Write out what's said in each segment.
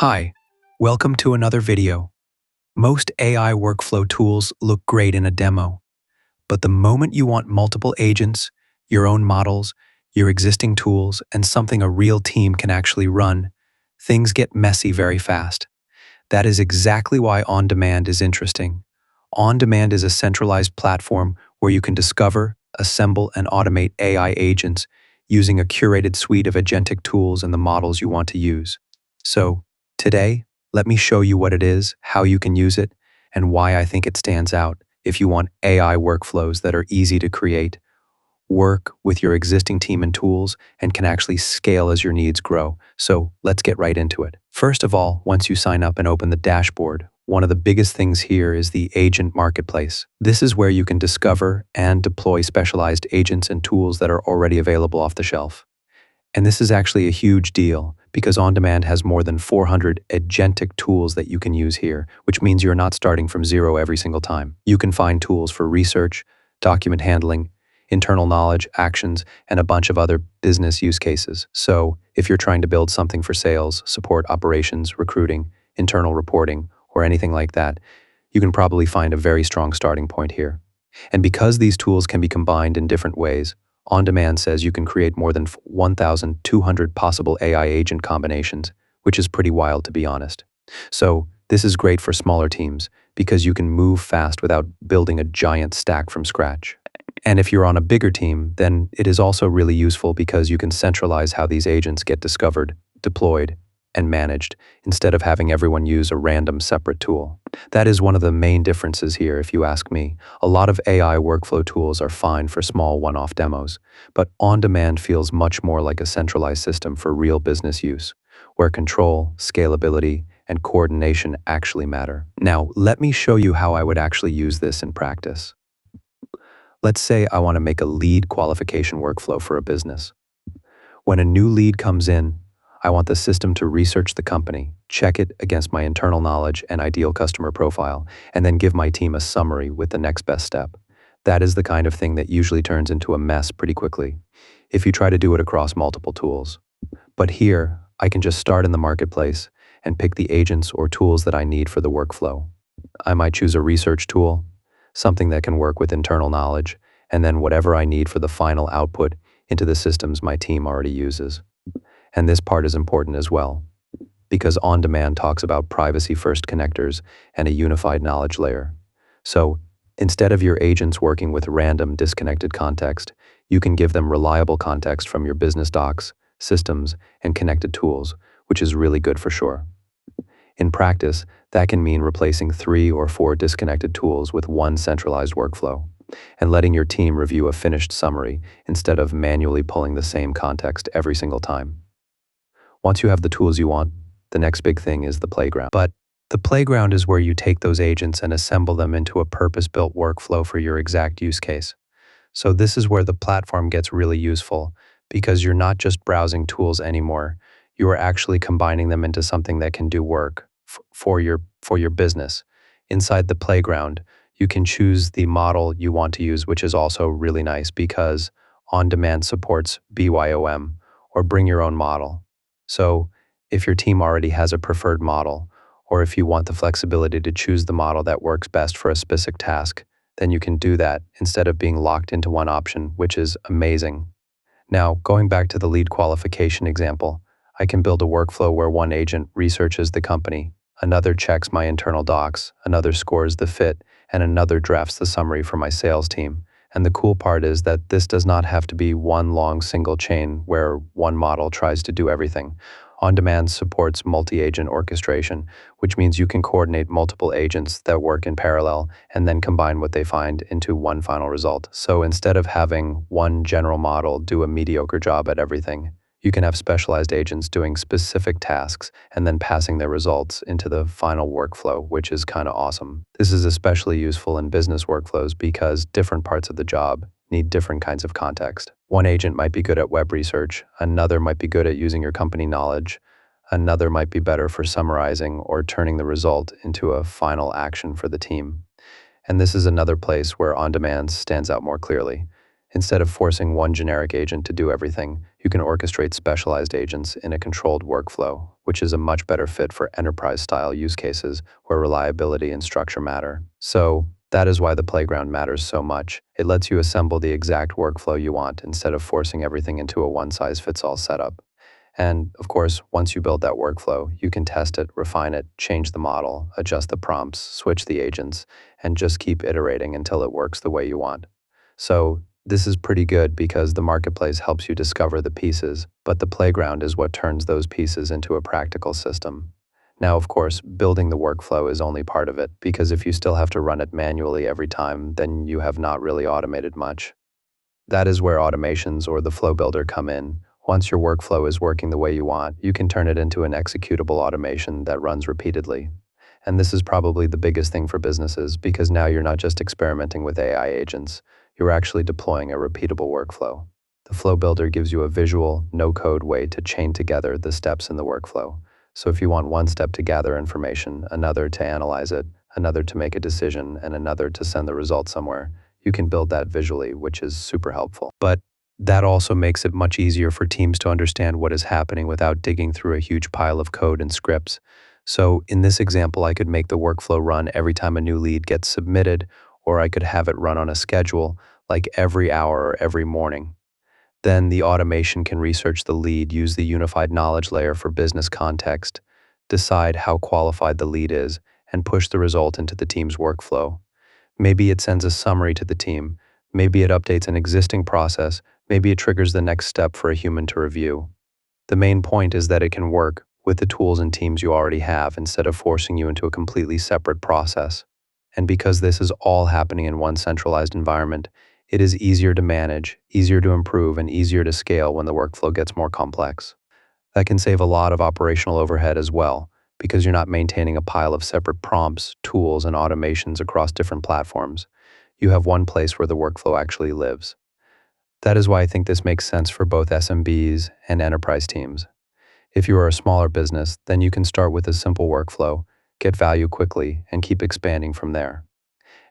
Hi, welcome to another video. Most AI workflow tools look great in a demo, but the moment you want multiple agents, your own models, your existing tools, and something a real team can actually run, things get messy very fast. That is exactly why OnDemand is interesting. OnDemand is a centralized platform where you can discover, assemble, and automate AI agents using a curated suite of agentic tools and the models you want to use. So, today, let me show you what it is, how you can use it, and why I think it stands out if you want AI workflows that are easy to create, work with your existing team and tools, and can actually scale as your needs grow. So let's get right into it. First of all, once you sign up and open the dashboard, one of the biggest things here is the agent marketplace. This is where you can discover and deploy specialized agents and tools that are already available off the shelf. And this is actually a huge deal because OnDemand has more than 400 agentic tools that you can use here, which means you're not starting from zero every single time. You can find tools for research, document handling, internal knowledge, actions, and a bunch of other business use cases. So if you're trying to build something for sales, support operations, recruiting, internal reporting, or anything like that, you can probably find a very strong starting point here. And because these tools can be combined in different ways, OnDemand says you can create more than 1,200 possible AI agent combinations, which is pretty wild to be honest. So this is great for smaller teams because you can move fast without building a giant stack from scratch. And if you're on a bigger team, then it is also really useful because you can centralize how these agents get discovered, deployed, and managed instead of having everyone use a random separate tool. That is one of the main differences here, if you ask me. A lot of AI workflow tools are fine for small one-off demos, but OnDemand feels much more like a centralized system for real business use, where control, scalability, and coordination actually matter. Now, let me show you how I would actually use this in practice. Let's say I want to make a lead qualification workflow for a business. When a new lead comes in, I want the system to research the company, check it against my internal knowledge and ideal customer profile, and then give my team a summary with the next best step. That is the kind of thing that usually turns into a mess pretty quickly if you try to do it across multiple tools. But here, I can just start in the marketplace and pick the agents or tools that I need for the workflow. I might choose a research tool, something that can work with internal knowledge, and then whatever I need for the final output into the systems my team already uses. And this part is important as well, because OnDemand talks about privacy-first connectors and a unified knowledge layer. So instead of your agents working with random disconnected context, you can give them reliable context from your business docs, systems, and connected tools, which is really good for sure. In practice, that can mean replacing 3 or 4 disconnected tools with one centralized workflow, and letting your team review a finished summary instead of manually pulling the same context every single time. Once you have the tools you want, the next big thing is the playground. But the playground is where you take those agents and assemble them into a purpose-built workflow for your exact use case. So this is where the platform gets really useful because you're not just browsing tools anymore. You are actually combining them into something that can do work for your business. Inside the playground, you can choose the model you want to use, which is also really nice because OnDemand supports BYOM, or bring your own model. So if your team already has a preferred model, or if you want the flexibility to choose the model that works best for a specific task, then you can do that instead of being locked into one option, which is amazing. Now, going back to the lead qualification example, I can build a workflow where one agent researches the company, another checks my internal docs, another scores the fit, and another drafts the summary for my sales team. And the cool part is that this does not have to be one long single chain where one model tries to do everything. OnDemand supports multi-agent orchestration, which means you can coordinate multiple agents that work in parallel and then combine what they find into one final result. So instead of having one general model do a mediocre job at everything, you can have specialized agents doing specific tasks and then passing their results into the final workflow, which is kind of awesome. This is especially useful in business workflows because different parts of the job need different kinds of context. One agent might be good at web research, another might be good at using your company knowledge, another might be better for summarizing or turning the result into a final action for the team. And this is another place where OnDemand stands out more clearly. Instead of forcing one generic agent to do everything, you can orchestrate specialized agents in a controlled workflow, which is a much better fit for enterprise-style use cases where reliability and structure matter. So, that is why the playground matters so much. It lets you assemble the exact workflow you want instead of forcing everything into a one-size-fits-all setup. And of course, once you build that workflow, you can test it, refine it, change the model, adjust the prompts, switch the agents, and just keep iterating until it works the way you want. So, this is pretty good because the marketplace helps you discover the pieces, but the playground is what turns those pieces into a practical system. Now, of course, building the workflow is only part of it, because if you still have to run it manually every time, then you have not really automated much. That is where automations or the flow builder come in. Once your workflow is working the way you want, you can turn it into an executable automation that runs repeatedly. And this is probably the biggest thing for businesses because now you're not just experimenting with AI agents, you're actually deploying a repeatable workflow. The flow builder gives you a visual, no-code way to chain together the steps in the workflow. So if you want one step to gather information, another to analyze it, another to make a decision, and another to send the result somewhere, you can build that visually, which is super helpful. But that also makes it much easier for teams to understand what is happening without digging through a huge pile of code and scripts. So in this example, I could make the workflow run every time a new lead gets submitted, or I could have it run on a schedule, like every hour or every morning. Then the automation can research the lead, use the unified knowledge layer for business context, decide how qualified the lead is, and push the result into the team's workflow. Maybe it sends a summary to the team, maybe it updates an existing process, maybe it triggers the next step for a human to review. The main point is that it can work with the tools and teams you already have instead of forcing you into a completely separate process. And because this is all happening in one centralized environment, it is easier to manage, easier to improve, and easier to scale when the workflow gets more complex. That can save a lot of operational overhead as well, because you're not maintaining a pile of separate prompts, tools, and automations across different platforms. You have one place where the workflow actually lives. That is why I think this makes sense for both SMBs and enterprise teams. If you are a smaller business, then you can start with a simple workflow, get value quickly, and keep expanding from there.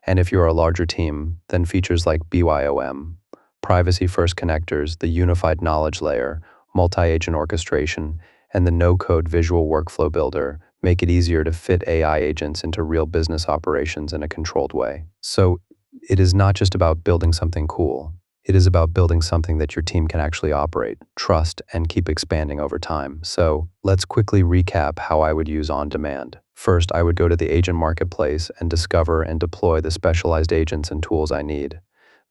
And if you're a larger team, then features like BYOM, privacy-first connectors, the unified knowledge layer, multi-agent orchestration, and the no-code visual workflow builder make it easier to fit AI agents into real business operations in a controlled way. So it is not just about building something cool. It is about building something that your team can actually operate, trust, and keep expanding over time. So let's quickly recap how I would use OnDemand. First, I would go to the agent marketplace and discover and deploy the specialized agents and tools I need.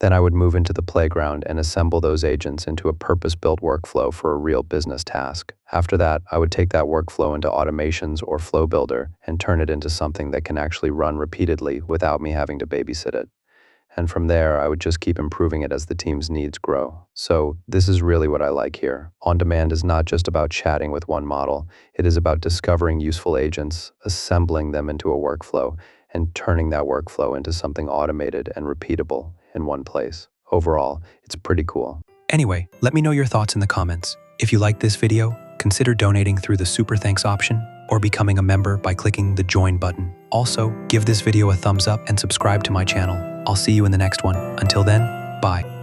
Then I would move into the playground and assemble those agents into a purpose-built workflow for a real business task. After that, I would take that workflow into automations or flow builder and turn it into something that can actually run repeatedly without me having to babysit it. And from there, I would just keep improving it as the team's needs grow. So this is really what I like here. OnDemand is not just about chatting with one model. It is about discovering useful agents, assembling them into a workflow, and turning that workflow into something automated and repeatable in one place. Overall, it's pretty cool. Anyway, let me know your thoughts in the comments. If you liked this video, consider donating through the Super Thanks option or becoming a member by clicking the Join button. Also, give this video a thumbs up and subscribe to my channel. I'll see you in the next one. Until then, bye.